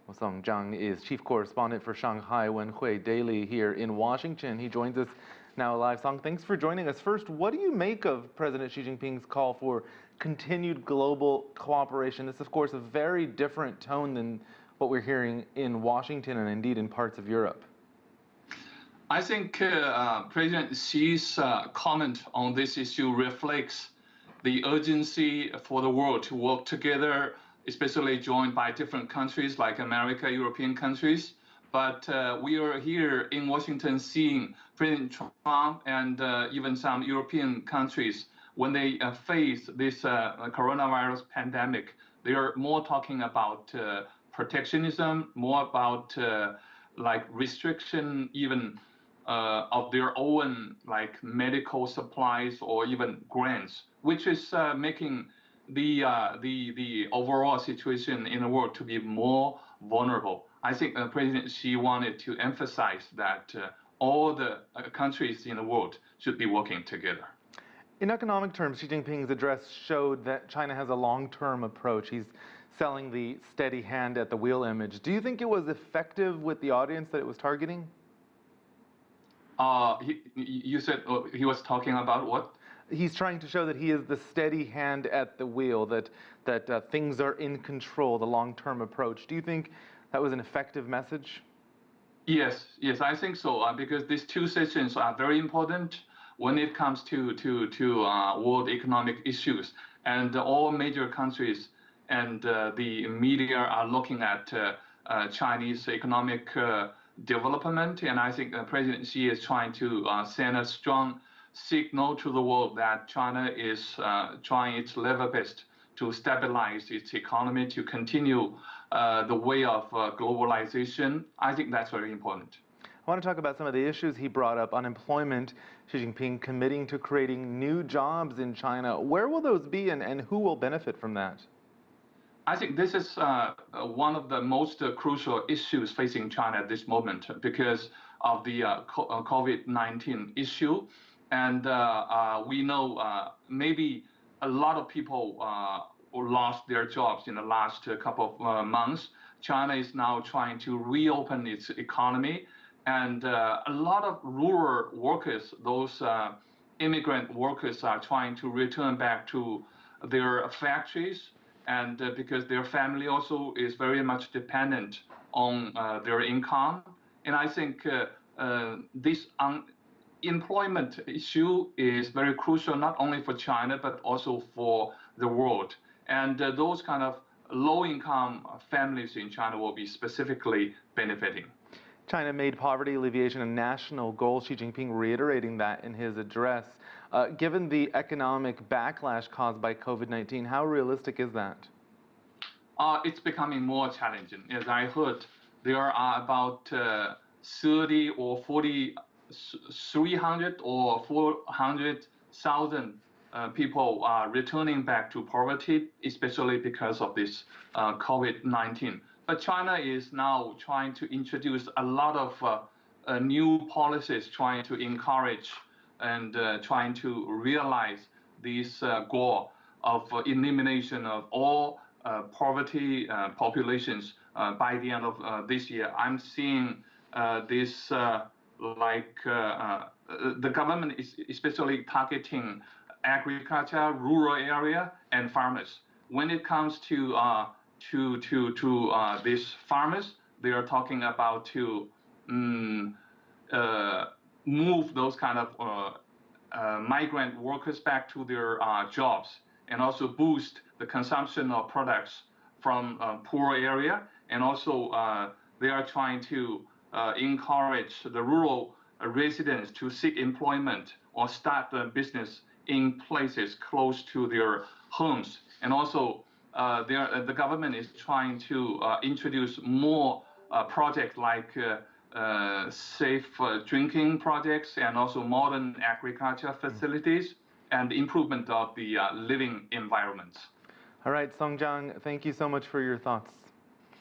Well, Zhang is chief correspondent for Shanghai Wenhui Daily here in Washington. He joins us now live. Song, thanks for joining us. First, what do you make of President Xi Jinping's call for continued global cooperation? This, of course, a very different tone than what we're hearing in Washington and indeed in parts of Europe. I think President Xi's comment on this issue reflects the urgency for the world to work together, especially joined by different countries like America, European countries. But we are here in Washington seeing President Trump and even some European countries, when they face this coronavirus pandemic, they are more talking about protectionism, more about like restriction even of their own like medical supplies or even grants, which is making the overall situation in the world to be more vulnerable. I think President Xi wanted to emphasize that all the countries in the world should be working together. In economic terms, Xi Jinping's address showed that China has a long-term approach. He's selling the steady hand at the wheel image. Do you think it was effective with the audience that it was targeting? You said he was talking about what? He's trying to show that he is the steady hand at the wheel, that things are in control, the long-term approach. Do you think that was an effective message? Yes, I think so, because these two sessions are very important when it comes to world economic issues. And all major countries and the media are looking at Chinese economic development. And I think President Xi is trying to send a strong signal to the world that China is trying its level best to stabilize its economy, to continue the way of globalization. I think that's very important. I want to talk about some of the issues he brought up. Unemployment, Xi Jinping committing to creating new jobs in China. Where will those be and who will benefit from that? I think this is one of the most crucial issues facing China at this moment because of the COVID-19 issue. And we know maybe a lot of people lost their jobs in the last couple of months. China is now trying to reopen its economy. And a lot of rural workers, those immigrant workers, are trying to return back to their factories. And because their family also is very much dependent on their income. And I think this employment issue is very crucial, not only for China, but also for the world. And those kind of low-income families in China will be specifically benefiting. China made poverty alleviation a national goal, Xi Jinping reiterating that in his address. Given the economic backlash caused by COVID-19, how realistic is that? It's becoming more challenging. As I heard, there are about 30 or 40, 300 or 400,000 people are returning back to poverty, especially because of this COVID-19. But China is now trying to introduce a lot of new policies, trying to encourage and trying to realize this goal of elimination of all poverty populations by the end of this year. I'm seeing this like the government is especially targeting agriculture, rural area, and farmers. When it comes to these farmers, they are talking about to move those kind of migrant workers back to their jobs, and also boost the consumption of products from poor area. And also they are trying to encourage the rural residents to seek employment or start a business in places close to their homes. And also the government is trying to introduce more projects like safe drinking projects and also modern agriculture facilities and improvement of the living environments. All right, Zhang, thank you so much for your thoughts.